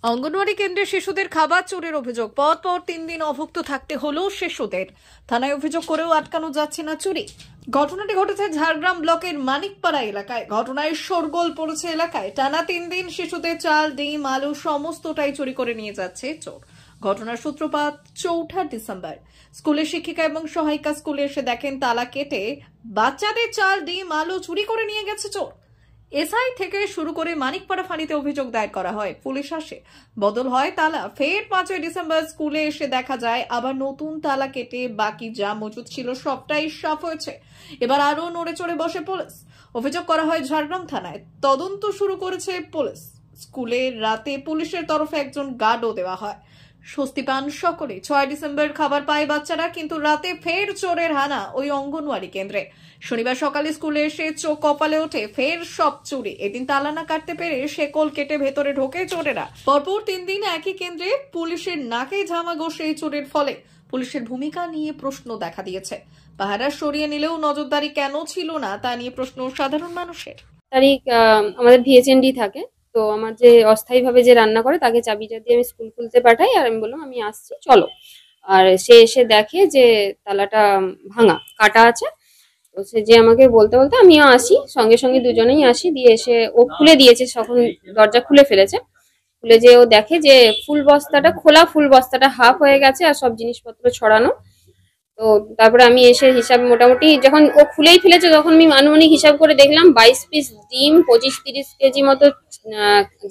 অঙ্গনওয়াড়ি কেন্দ্রে শিশুদের খাবার চুরির অভিযোগ। পরপর 3 দিন অভুক্ত থাকতে হলো শিশুদের। থানায় অভিযোগ করেও আটকানো যাচ্ছে না চুরি। ঘটনাটি ঘটেছে ঝাড়গ্রাম ব্লকের মানিকপাড়া এলাকায়। ঘটনায় শোরগোল পড়েছে এলাকায়। টানা 3 দিন শিশুদের চাল, ডিম, আলু সমস্তটাই চুরি করে নিয়ে যাচ্ছে চোর। ঘটনার সূত্রপাত 4 ডিসেম্বর। স্কুলের শিক্ষিকা এবং সহায়িকা স্কুলে এসে দেখেন তালা কেটে বাচ্চাদের চাল, ডিম, আলু চুরি করে নিয়ে গেছে চোর। এসআই থেকে শুরু করে মানিকপাড়া ফাঁড়িতে অভিযোগ দায়ের করা হয়। পুলিশ আসে, বদল হয় তালা। ফের 5 ডিসেম্বর স্কুলে এসে দেখা যায় আবার নতুন তালা কেটে বাকি যা মজুদ ছিল সবটাই সাফ হয়েছে। এবার আরো নড়ে চড়ে বসে পুলিশ। অভিযোগ করা হয় ঝাড়গ্রাম থানায়। তদন্ত শুরু করেছে পুলিশ। স্কুলে রাতে পুলিশের তরফে একজন গার্ডও দেওয়া হয়। স্বস্তি পান সকলে। 6 ডিসেম্বর খাবার পায় বাচ্চারা, কিন্তু রাতে ফের চোরের হানা ওই অঙ্গনওয়াড়ি কেন্দ্রে। শনিবার সকালে স্কুলে এসে চোখ কপালে ওঠে, ফের সব চুরি। এদিন তালা না কাটতে পেরে শেকল কেটে ভেতরে ঢোকে চোরেরা। পরপর 3 দিন একই কেন্দ্রে পুলিশের নাকে ঝামা ঘষে এই চোরের ফলে পুলিশের ভূমিকা নিয়ে প্রশ্ন দেখা দিয়েছে। পাহারা সরিয়ে নিলেও নজরদারি কেন ছিল না তা নিয়ে প্রশ্ন সাধারণ মানুষের। তারিখ আমাদের ভিএচএনডি থাকে, তো আমার যে অস্থায়ীভাবে যে রান্না করে তাকে চাবিটা দিয়ে আমি স্কুল খুলতে পাঠাই, আর আমি বললাম আমি আসছি চলো। আর সে এসে দেখে যে তালাটা ভাঙা, কাটা আছে। তো সে যে আমাকে বলতে বলতে আমিও আসি, সঙ্গে সঙ্গে দুজনেই আসি। দিয়ে এসে ও খুলে দিয়েছে, তখন দরজা খুলে ফেলেছে। খুলে যে ও দেখে যে ফুল বস্তাটা খোলা, ফুল বস্তাটা হাফ হয়ে গেছে আর সব জিনিসপত্র ছড়ানো। তো তারপরে আমি এসে হিসাব মোটামুটি যখন ও খুলেই ফেলেছে তখন আমি আনুমানিক হিসাব করে দেখলাম 22 পিস ডিম, 25-30 কেজি মতো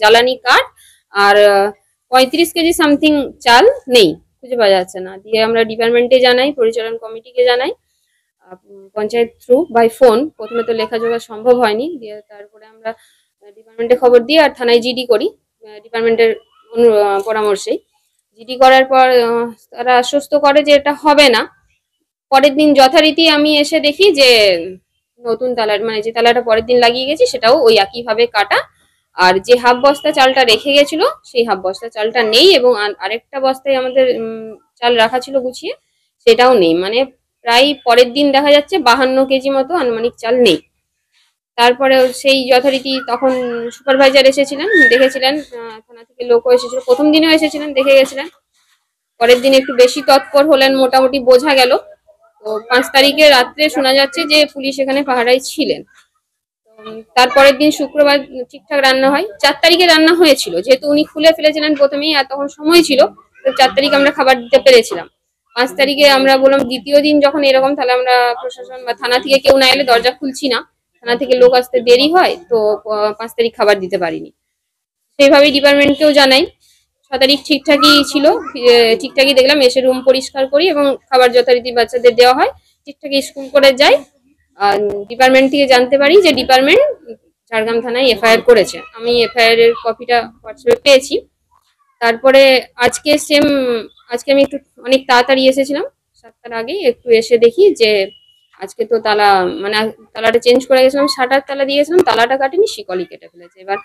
জ্বালানি কাঠ, আর 35 কেজি সামথিং চাল নেই, খুঁজে পাওয়া যাচ্ছে না। দিয়ে আমরা ডিপার্টমেন্টে জানাই, পরিচালন কমিটিকে জানাই, পঞ্চায়েত থ্রু বাই ফোন। প্রথমে তো লেখাজোখা সম্ভব হয়নি, দিয়ে তারপরে আমরা ডিপার্টমেন্টে খবর দিই আর থানায় জিডি করি ডিপার্টমেন্টের পরামর্শেই। জিডি করার পর তারা আশ্বস্ত করে যে এটা হবে না। পরের দিন যথারীতি আমি এসে দেখি যে নতুন তালা, মানে যে তালাটা পরের দিন লাগিয়ে গেছি সেটাও ওই একইভাবে কাটা। আর যে হাফ বস্তা চালটা রেখে গেছিল সেই হাফ বস্তা চালটা নেই, এবং আরেকটা বস্তায় আমাদের চাল রাখা ছিল গুছিয়ে, সেটাও নেই। মানে প্রায় পরের দিন দেখা যাচ্ছে 52 কেজি মতো আনুমানিক চাল নেই। তারপরে সেই যথারীতি তখন সুপারভাইজার এসেছিলেন, দেখেছিলেন, থানা থেকে লোকও এসেছিল, প্রথম দিনেও এসেছিলেন, দেখে গেছিলেন। পরের দিন একটু বেশি তৎপর হলেন, মোটামুটি বোঝা গেল। তো 5 তারিখে রাত্রে শোনা যাচ্ছে যে পুলিশ এখানে পাহারায় ছিলেন। তারপরের দিন শুক্রবার ঠিকঠাক রান্না হয়। 4 তারিখে রান্না হয়েছিল, যেহেতু উনি খুলে ফেলেছিলেন প্রথমেই আর তখন সময় ছিল, তো 4 তারিখে আমরা খাবার দিতে পেরেছিলাম। 5 তারিখে আমরা বললাম দ্বিতীয় দিন যখন এরকম, তাহলে আমরা প্রশাসন বা থানা থেকে কেউ না এলে দরজা খুলছি না, থানা থেকে লোক আসতে দেরি হয়, তো 5 তারিখ খাবার দিতে পারিনি। সেইভাবেই ডিপার্টমেন্টকেও জানাই। 6 তারিখ ঠিকঠাকই ছিল, ঠিকঠাকই দেখলাম, এসে রুম পরিষ্কার করি এবং খাবার যথারীতি বাচ্চাদের দেওয়া হয়, ঠিকঠাকই স্কুল করে যাই। আর ডিপার্টমেন্ট থেকে জানতে পারি যে ডিপার্টমেন্ট ঝাড়গ্রাম থানায় এফআইআর করেছে। আমি এফআইআর এর কপিটা হোয়াটসঅ্যাপে পেয়েছি। তারপরে আজকে আমি একটু অনেক তাড়াতাড়ি এসেছিলাম, 7টার আগেই একটু এসে দেখি যে আজকে তো তালা, মানে তালাটা চেঞ্জ করে গেছিলাম, শাটার তালা দিয়ে গেছিলাম, তালাটা কাটেনি, শিকলই কেটে ফেলেছে। এবার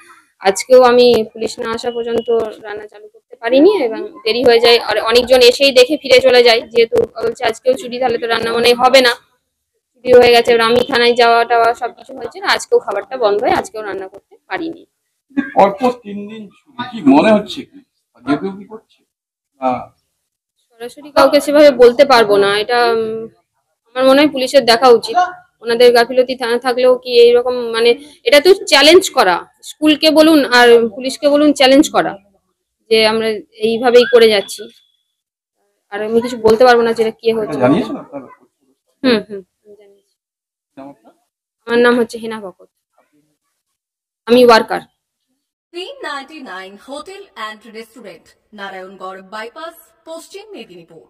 আজকেও আমি পুলিশ না আসা পর্যন্ত রান্না চালু করতে পারিনি এবং দেরি হয়ে যায়। আর অনেকজন এসেই দেখে ফিরে চলে যায়, যেহেতু বলছে আজকেও চুরি, তাহলে তো রান্না মনে হবে না, চুরি হয়ে গেছে। এবার আমি থানায় যাওয়া টাওয়া সবকিছু হয়েছে, আজকেও খাবারটা বন্ধ হয়, আজকেও রান্না করতে পারিনি। পরপর 3 দিন কি মনে হচ্ছে, কি যেহেতু কি করছে সরাসরি কাউকে সেভাবে বলতে পারবো না, এটা আমার মনে হয় পুলিশের দেখা উচিত। ওনাদের গাফিলতি থাকলেও কি এইরকম, মানে এটা তো চ্যালেঞ্জ করা, স্কুলকে বলুন আর পুলিশকে বলুন, চ্যালেঞ্জ করা যে আমরা এইভাবেই করে যাচ্ছি। আর আমি কিছু বলতে পারবো না যেটা কি হচ্ছে। জানিয়েছেন আপনারা? আমি জানিয়েছি। আমার নাম হচ্ছে হেনা বকত, আমি worker. 399 hotel and restaurant, Narayangarh bypass, পশ্চিম মেদিনীপুর।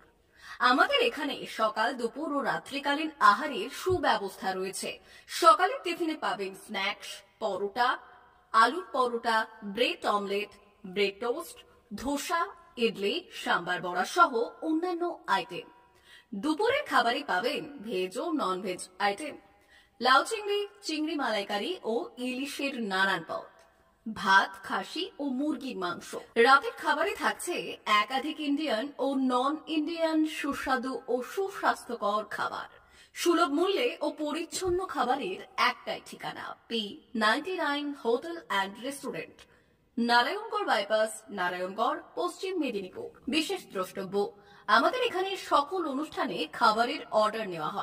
আমাদের এখানে সকাল, দুপুর ও রাত্রিকালীন আহারের সুব্যবস্থা রয়েছে। সকালের টিফিনে পাবেন স্ন্যাক্স, পরোটা, আলুর paratha, bread omelette, bread toast, dosa, idli, sambar vada সহ অন্যান্য আইটেম। দুপুরের খাবারে পাবেন ভেজ ও নন ভেজ আইটেম, লাউ চিংড়ি, চিংড়ি মালাইকারি ও ইলিশের নানান পদ, ভাত, খাসি ও মুরগির মাংস। রাতের খাবারে থাকছে একাধিক ইন্ডিয়ান ও নন ইন্ডিয়ান সুস্বাদু ও সুস্বাস্থ্যকর খাবার। সুলভ মূল্যে ও পরিচ্ছন্ন খাবারের একটাই ঠিকানা, P99 hotel and restaurant, Narayangarh bypass, Narayangarh, পশ্চিম মেদিনীপুর। বিশেষ দ্রষ্টব্য, আমাদের এখানে সকল অনুষ্ঠানে খাবারের অর্ডার নেওয়া হয়।